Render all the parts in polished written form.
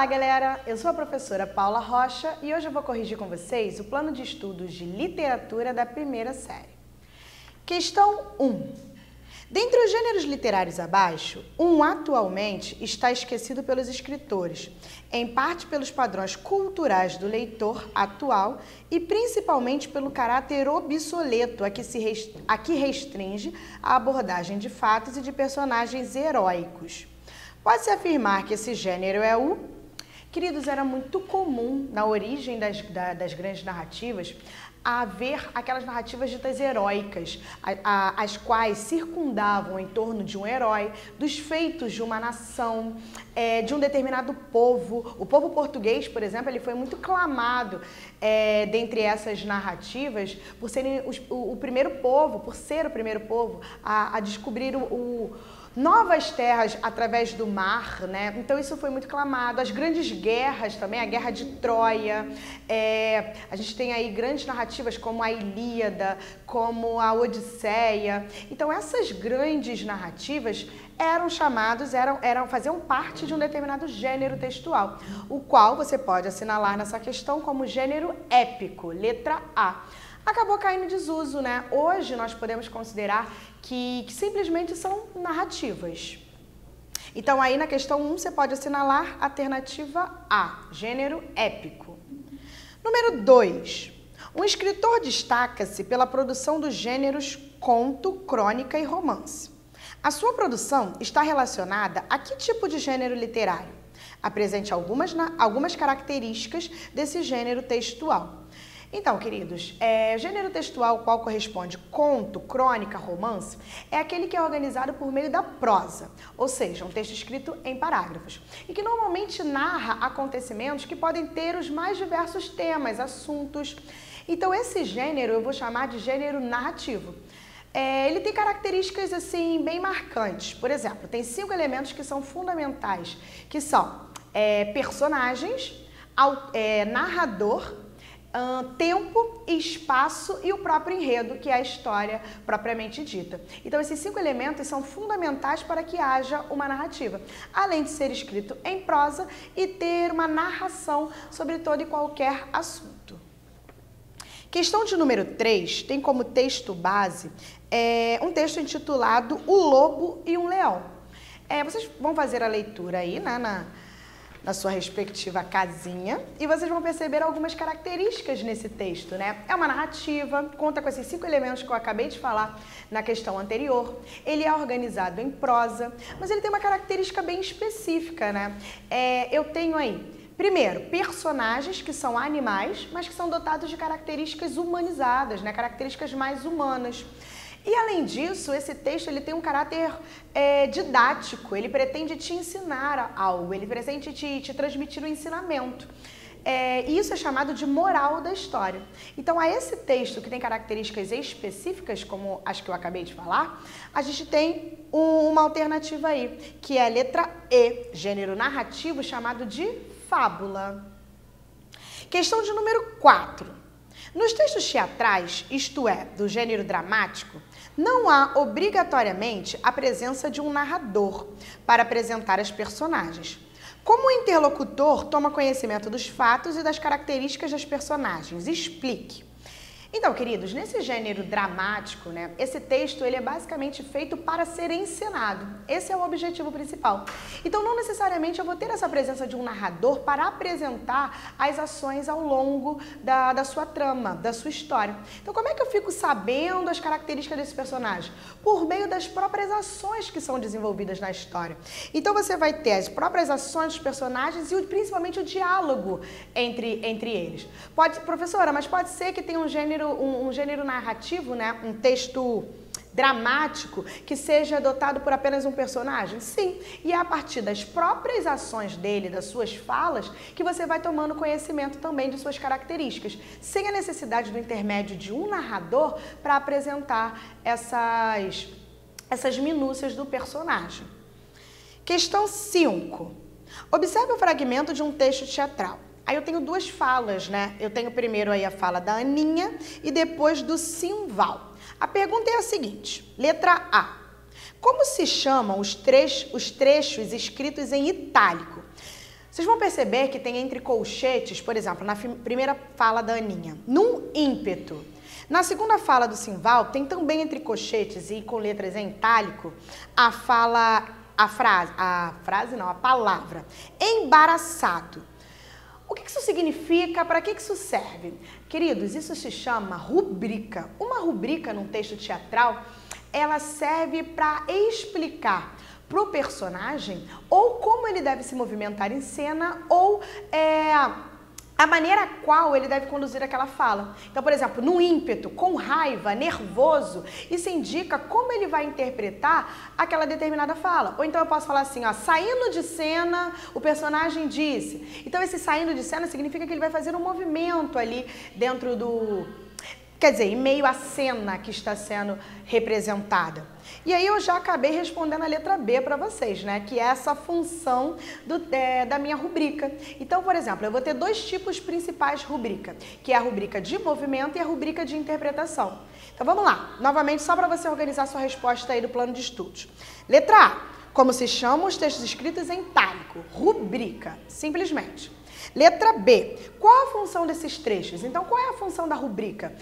Olá, galera! Eu sou a professora Paula Rocha e hoje eu vou corrigir com vocês o plano de estudos de literatura da primeira série. Questão 1. Dentre os gêneros literários abaixo, atualmente está esquecido pelos escritores, em parte pelos padrões culturais do leitor atual e principalmente pelo caráter obsoleto a que restringe a abordagem de fatos e de personagens heróicos. Pode-se afirmar que esse gênero é o... Queridos, era muito comum na origem das grandes narrativas haver aquelas narrativas ditas heróicas, as quais circundavam em torno de um herói, dos feitos de uma nação, de um determinado povo. O povo português, por exemplo, ele foi muito clamado dentre essas narrativas por serem o primeiro povo, por ser o primeiro povo a descobrir novas terras através do mar, né? Então isso foi muito clamado. As grandes guerras também, a Guerra de Troia, a gente tem aí grandes narrativas como a Ilíada, como a Odisseia. Então essas grandes narrativas faziam parte de um determinado gênero textual, o qual você pode assinalar nessa questão como gênero épico, letra A. Acabou caindo em desuso, né? Hoje nós podemos considerar que simplesmente são narrativas. Então aí na questão 1 você pode assinalar a alternativa A, gênero épico. Número 2. Um escritor destaca-se pela produção dos gêneros conto, crônica e romance. A sua produção está relacionada a que tipo de gênero literário? Apresente algumas características desse gênero textual. Então, queridos, o gênero textual qual corresponde conto, crônica, romance, é aquele que é organizado por meio da prosa, ou seja, um texto escrito em parágrafos, e que normalmente narra acontecimentos que podem ter os mais diversos temas, assuntos. Então, esse gênero eu vou chamar de gênero narrativo. Ele tem características assim bem marcantes. Por exemplo, tem 5 elementos que são fundamentais, que são personagens, narrador, tempo, espaço e o próprio enredo, que é a história propriamente dita. Então, esses 5 elementos são fundamentais para que haja uma narrativa, além de ser escrito em prosa e ter uma narração sobre todo e qualquer assunto. Questão de número 3 tem como texto base um texto intitulado O Lobo e um Leão. Vocês vão fazer a leitura aí, né, na sua respectiva casinha, e vocês vão perceber algumas características nesse texto, né? É uma narrativa, conta com esses 5 elementos que eu acabei de falar na questão anterior. Ele é organizado em prosa, mas ele tem uma característica bem específica, né? Eu tenho aí, primeiro, personagens que são animais, mas que são dotados de características humanizadas, né? Características mais humanas. E além disso, esse texto ele tem um caráter didático, ele pretende te ensinar algo, ele pretende te transmitir um ensinamento. E isso é chamado de moral da história. Então, a esse texto que tem características específicas, como as que eu acabei de falar, a gente tem uma alternativa aí, que é a letra E, gênero narrativo chamado de fábula. Questão de número 4. Nos textos teatrais, isto é, do gênero dramático, não há obrigatoriamente a presença de um narrador para apresentar as personagens. Como o interlocutor toma conhecimento dos fatos e das características das personagens? Explique. Então, queridos, nesse gênero dramático, né, esse texto ele é basicamente feito para ser encenado. Esse é o objetivo principal. Então, não necessariamente eu vou ter essa presença de um narrador para apresentar as ações ao longo da sua trama, da sua história. Então, como é que eu fico sabendo as características desse personagem? Por meio das próprias ações que são desenvolvidas na história. Então, você vai ter as próprias ações dos personagens e principalmente o diálogo entre eles. Professora, mas pode ser que tenha um gênero narrativo, né? Um texto dramático que seja dotado por apenas um personagem? Sim, e é a partir das próprias ações dele, das suas falas, que você vai tomando conhecimento também de suas características, sem a necessidade do intermédio de um narrador para apresentar essas minúcias do personagem. Questão 5. Observe o fragmento de um texto teatral. Aí eu tenho 2 falas, né? Eu tenho primeiro aí a fala da Aninha e depois do Simval. A pergunta é a seguinte, letra A. Como se chamam os trechos escritos em itálico? Vocês vão perceber que tem entre colchetes, por exemplo, na primeira fala da Aninha, num ímpeto. Na segunda fala do Simval, tem também entre colchetes e com letras em itálico a palavra embaraçado. O que isso significa? Para que isso serve? Queridos, isso se chama rubrica. Uma rubrica num texto teatral, ela serve para explicar para o personagem ou como ele deve se movimentar em cena ou a maneira qual ele deve conduzir aquela fala. Então, por exemplo, no ímpeto, com raiva, nervoso, isso indica como ele vai interpretar aquela determinada fala. Ou então eu posso falar assim, ó, saindo de cena, o personagem disse. Então, esse saindo de cena significa que ele vai fazer um movimento ali dentro do... Quer dizer, em meio à cena que está sendo representada. E aí eu já acabei respondendo a letra B para vocês, né? Que é essa função da minha rubrica. Então, por exemplo, eu vou ter dois tipos principais de rubrica, que é a rubrica de movimento e a rubrica de interpretação. Então vamos lá, novamente só para você organizar sua resposta aí do plano de estudos. Letra A, como se chamam os textos escritos em itálico? Rubrica, simplesmente. Letra B, qual a função desses trechos? Então, qual é a função da rubrica?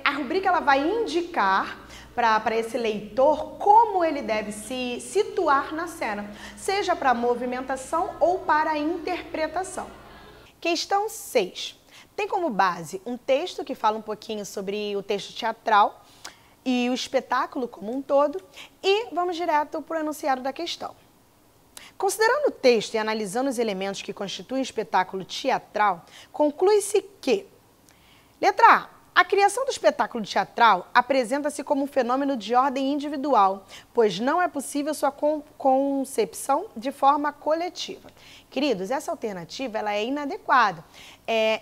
A rubrica ela vai indicar para esse leitor como ele deve se situar na cena, seja para movimentação ou para a interpretação. Questão 6. Tem como base um texto que fala um pouquinho sobre o texto teatral e o espetáculo como um todo e vamos direto para o enunciado da questão. Considerando o texto e analisando os elementos que constituem o espetáculo teatral, conclui-se que, letra A, a criação do espetáculo teatral apresenta-se como um fenômeno de ordem individual, pois não é possível sua concepção de forma coletiva. Queridos, essa alternativa ela é inadequada.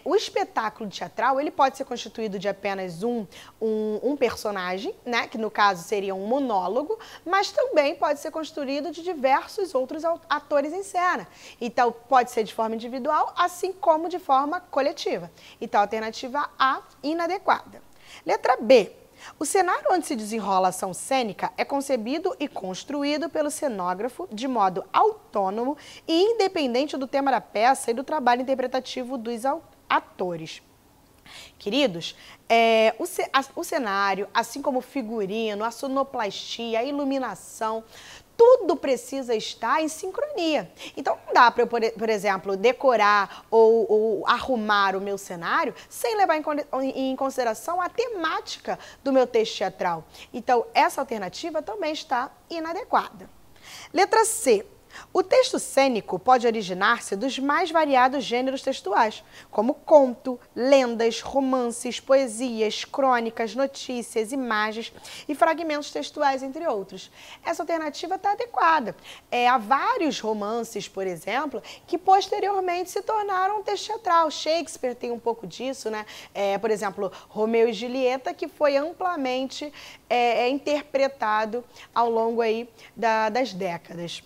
O espetáculo teatral ele pode ser constituído de apenas um personagem, né, que no caso seria um monólogo, mas também pode ser construído de diversos outros atores em cena. Então, pode ser de forma individual, assim como de forma coletiva. Então, a alternativa A, inadequada. Letra B. O cenário onde se desenrola a ação cênica é concebido e construído pelo cenógrafo de modo autônomo e independente do tema da peça e do trabalho interpretativo dos atores. Queridos, o cenário, assim como o figurino, a sonoplastia, a iluminação, tudo precisa estar em sincronia. Então, não dá para eu, por exemplo, decorar ou arrumar o meu cenário sem levar em consideração a temática do meu texto teatral. Então, essa alternativa também está inadequada. Letra C. O texto cênico pode originar-se dos mais variados gêneros textuais, como conto, lendas, romances, poesias, crônicas, notícias, imagens e fragmentos textuais, entre outros. Essa alternativa está adequada. Há vários romances, por exemplo, que posteriormente se tornaram um texto teatral. Shakespeare tem um pouco disso, né? Por exemplo, Romeu e Julieta, que foi amplamente interpretado ao longo aí das décadas.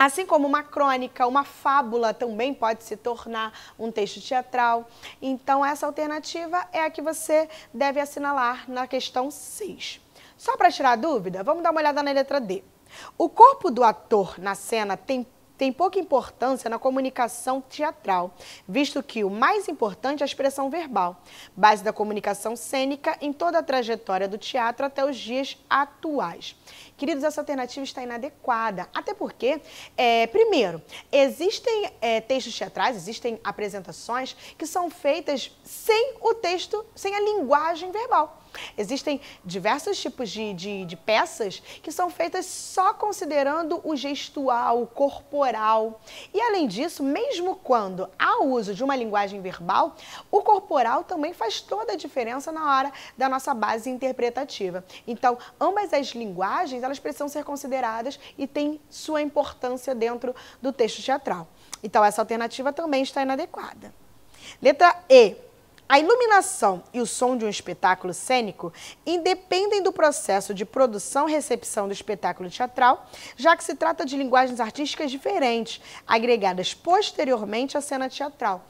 Assim como uma crônica, uma fábula também pode se tornar um texto teatral. Então, essa alternativa é a que você deve assinalar na questão 6. Só para tirar a dúvida, vamos dar uma olhada na letra D. O corpo do ator na cena tem pouca importância na comunicação teatral, visto que o mais importante é a expressão verbal, base da comunicação cênica em toda a trajetória do teatro até os dias atuais. Queridos, essa alternativa está inadequada, até porque, primeiro, existem textos teatrais, existem apresentações que são feitas sem o texto, sem a linguagem verbal. Existem diversos tipos de peças que são feitas só considerando o gestual, o corporal. E, além disso, mesmo quando há o uso de uma linguagem verbal, o corporal também faz toda a diferença na hora da nossa base interpretativa. Então, ambas as linguagens, elas precisam ser consideradas e têm sua importância dentro do texto teatral. Então, essa alternativa também está inadequada. Letra E. A iluminação e o som de um espetáculo cênico independem do processo de produção e recepção do espetáculo teatral, já que se trata de linguagens artísticas diferentes, agregadas posteriormente à cena teatral.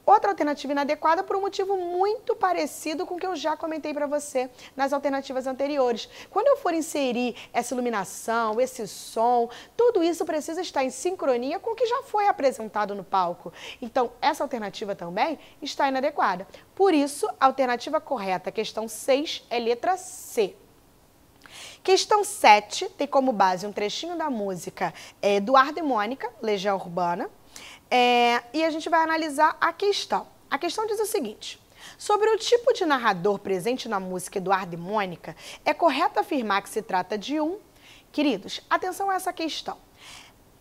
Outra alternativa inadequada por um motivo muito parecido com o que eu já comentei para você nas alternativas anteriores. Quando eu for inserir essa iluminação, esse som, tudo isso precisa estar em sincronia com o que já foi apresentado no palco. Então, essa alternativa também está inadequada. Por isso, a alternativa correta, questão 6, é letra C. Questão 7 tem como base um trechinho da música Eduardo e Mônica, Legião Urbana. E a gente vai analisar a questão. A questão diz o seguinte: sobre o tipo de narrador presente na música Eduardo e Mônica, é correto afirmar que se trata de um... Queridos, atenção a essa questão.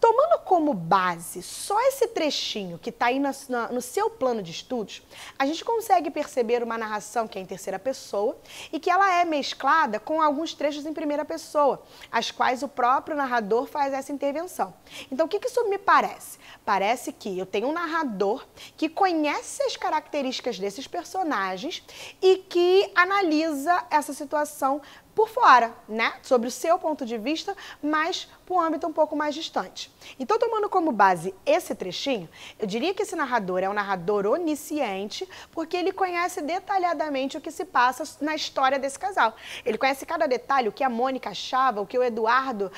Tomando como base só esse trechinho que está aí no seu plano de estudos, a gente consegue perceber uma narração que é em terceira pessoa e que ela é mesclada com alguns trechos em primeira pessoa, as quais o próprio narrador faz essa intervenção. Então, o que isso me parece? Parece que eu tenho um narrador que conhece as características desses personagens e que analisa essa situação por fora, né? Sobre o seu ponto de vista, mas para um âmbito um pouco mais distante. Então, tomando como base esse trechinho, eu diria que esse narrador é um narrador onisciente, porque ele conhece detalhadamente o que se passa na história desse casal. Ele conhece cada detalhe, o que a Mônica achava, o que o Eduardo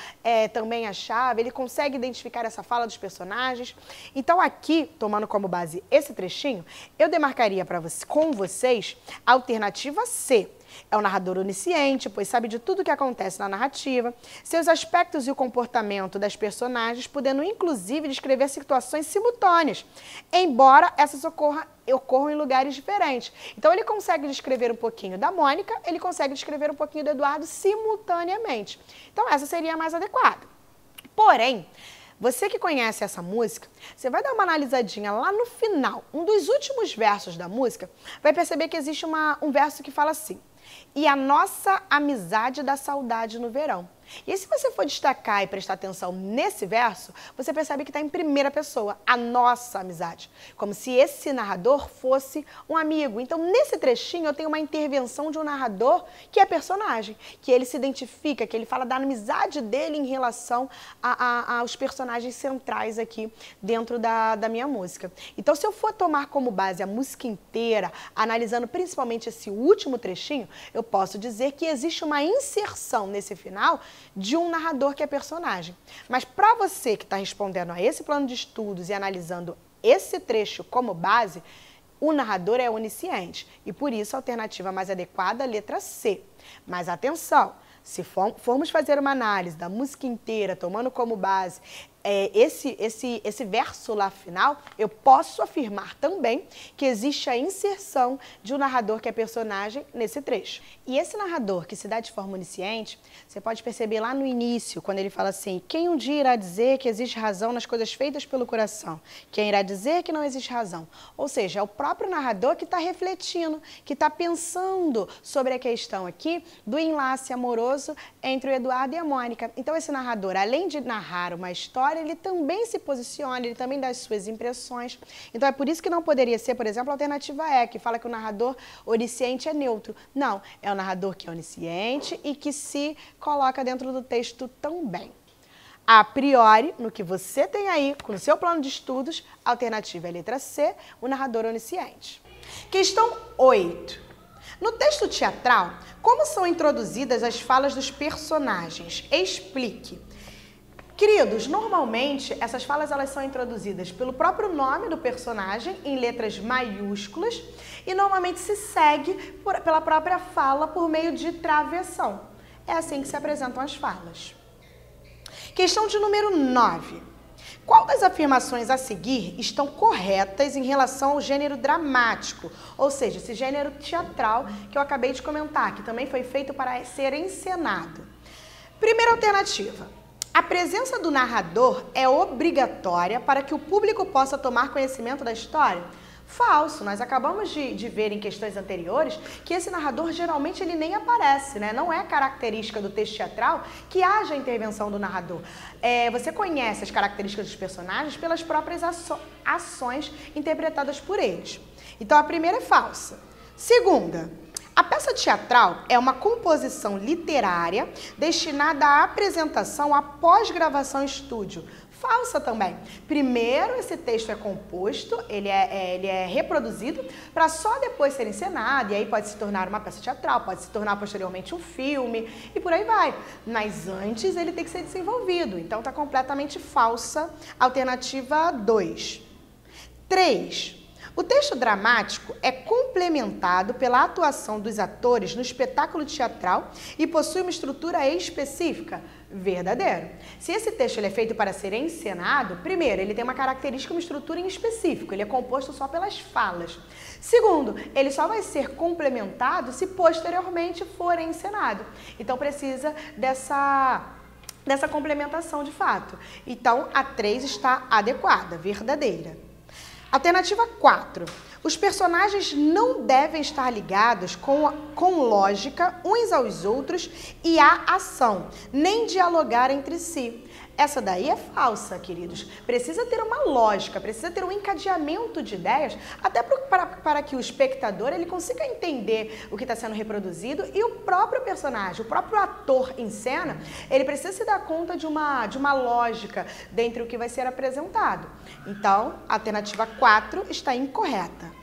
também achava, ele consegue identificar essa fala dos personagens. Então, aqui, tomando como base esse trechinho, eu demarcaria com vocês a alternativa C. É um narrador onisciente, pois sabe de tudo o que acontece na narrativa, seus aspectos e o comportamento das personagens, podendo inclusive descrever situações simultâneas, embora essas ocorram em lugares diferentes. Então ele consegue descrever um pouquinho da Mônica, ele consegue descrever um pouquinho do Eduardo simultaneamente. Então essa seria a mais adequada. Porém, você que conhece essa música, você vai dar uma analisadinha lá no final, um dos últimos versos da música, vai perceber que existe um verso que fala assim: e a nossa amizade dá saudade no verão. E aí, se você for destacar e prestar atenção nesse verso, você percebe que está em primeira pessoa, a nossa amizade. Como se esse narrador fosse um amigo. Então, nesse trechinho, eu tenho uma intervenção de um narrador que é personagem, que ele se identifica, que ele fala da amizade dele em relação aos personagens centrais aqui dentro da minha música. Então, se eu for tomar como base a música inteira, analisando principalmente esse último trechinho, eu posso dizer que existe uma inserção nesse final de um narrador que é personagem. Mas para você que está respondendo a esse plano de estudos e analisando esse trecho como base, o narrador é onisciente. E por isso a alternativa mais adequada é a letra C. Mas atenção, se formos fazer uma análise da música inteira, tomando como base esse verso lá final, eu posso afirmar também que existe a inserção de um narrador que é personagem nesse trecho. E esse narrador que se dá de forma onisciente, você pode perceber lá no início, quando ele fala assim: quem um dia irá dizer que existe razão nas coisas feitas pelo coração? Quem irá dizer que não existe razão? Ou seja, é o próprio narrador que está refletindo, que está pensando sobre a questão aqui do enlace amoroso entre o Eduardo e a Mônica. Então esse narrador, além de narrar uma história, ele também se posiciona, ele também dá as suas impressões. Então é por isso que não poderia ser, por exemplo, a alternativa E, que fala que o narrador onisciente é neutro. Não, é o narrador que é onisciente e que se coloca dentro do texto também. A priori, no que você tem aí, com o seu plano de estudos, a alternativa é a letra C, o narrador onisciente. Questão 8. No texto teatral, como são introduzidas as falas dos personagens? Explique. Queridos, normalmente essas falas elas são introduzidas pelo próprio nome do personagem em letras maiúsculas e normalmente se segue pela própria fala por meio de travessão. É assim que se apresentam as falas. Questão de número 9. Qual das afirmações a seguir estão corretas em relação ao gênero dramático? Ou seja, esse gênero teatral que eu acabei de comentar, que também foi feito para ser encenado. Primeira alternativa. A presença do narrador é obrigatória para que o público possa tomar conhecimento da história? Falso. Nós acabamos de ver em questões anteriores que esse narrador geralmente ele nem aparece, né? Não é característica do texto teatral que haja a intervenção do narrador. Você conhece as características dos personagens pelas próprias ações interpretadas por eles. Então a primeira é falsa. Segunda, a peça teatral é uma composição literária destinada à apresentação após gravação em estúdio. falsa também. Primeiro, esse texto é composto, ele é reproduzido para só depois ser encenado, e aí pode se tornar uma peça teatral, pode se tornar posteriormente um filme, e por aí vai. Mas antes ele tem que ser desenvolvido, então está completamente falsa. Alternativa 2. 3. O texto dramático é complementado pela atuação dos atores no espetáculo teatral e possui uma estrutura específica. Verdadeiro. Se esse texto ele é feito para ser encenado, primeiro, ele tem uma característica, uma estrutura em específico, ele é composto só pelas falas. Segundo, ele só vai ser complementado se posteriormente for encenado. Então precisa dessa complementação de fato. Então a 3 está adequada, verdadeira. Alternativa 4. Os personagens não devem estar ligados com lógica uns aos outros e à ação, nem dialogar entre si. Essa daí é falsa, queridos. Precisa ter uma lógica, precisa ter um encadeamento de ideias, até para que o espectador ele consiga entender o que está sendo reproduzido, e o próprio personagem, o próprio ator em cena, ele precisa se dar conta de uma lógica dentro do que vai ser apresentado. Então, a alternativa 4 está incorreta.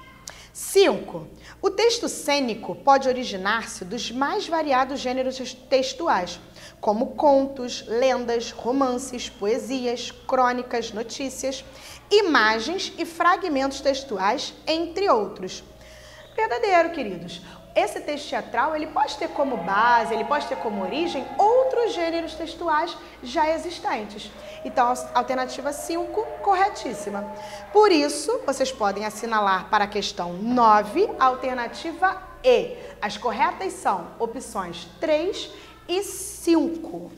5. O texto cênico pode originar-se dos mais variados gêneros textuais, como contos, lendas, romances, poesias, crônicas, notícias, imagens e fragmentos textuais, entre outros. Verdadeiro, queridos. Esse texto teatral, ele pode ter como base, ele pode ter como origem outros gêneros textuais já existentes. Então, alternativa 5, corretíssima. Por isso, vocês podem assinalar para a questão 9, alternativa E. As corretas são opções 3 e 5.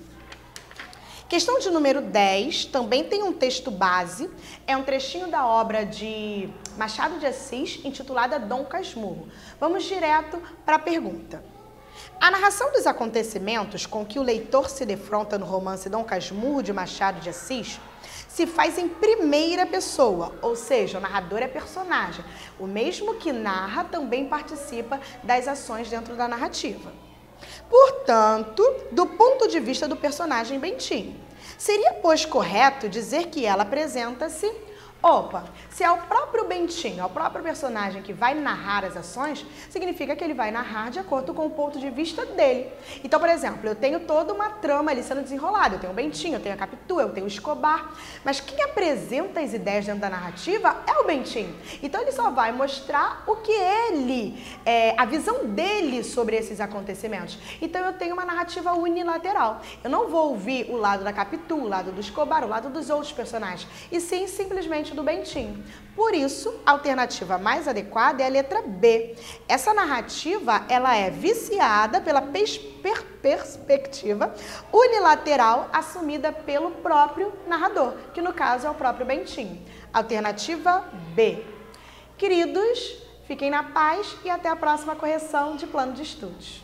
Questão de número 10, também tem um texto base, é um trechinho da obra de Machado de Assis, intitulada Dom Casmurro. Vamos direto para a pergunta. A narração dos acontecimentos com que o leitor se defronta no romance Dom Casmurro, de Machado de Assis, se faz em primeira pessoa, ou seja, o narrador é personagem. O mesmo que narra também participa das ações dentro da narrativa. Portanto, do ponto de vista do personagem Bentinho, seria, pois, correto dizer que ela apresenta-se... se é o próprio Bentinho, é o próprio personagem que vai narrar as ações, significa que ele vai narrar de acordo com o ponto de vista dele. Então, por exemplo, eu tenho toda uma trama ali sendo desenrolada, eu tenho o Bentinho, eu tenho a Capitu, eu tenho o Escobar, mas quem apresenta as ideias dentro da narrativa é o Bentinho. Então, ele só vai mostrar o que ele, a visão dele sobre esses acontecimentos. Então, eu tenho uma narrativa unilateral. Eu não vou ouvir o lado da Capitu, o lado do Escobar, o lado dos outros personagens, e sim, simplesmente do Bentinho. Por isso, a alternativa mais adequada é a letra B. Essa narrativa, ela é viciada pela perspectiva unilateral assumida pelo próprio narrador, que no caso é o próprio Bentinho. Alternativa B. Queridos, fiquem na paz e até a próxima correção de plano de estudos.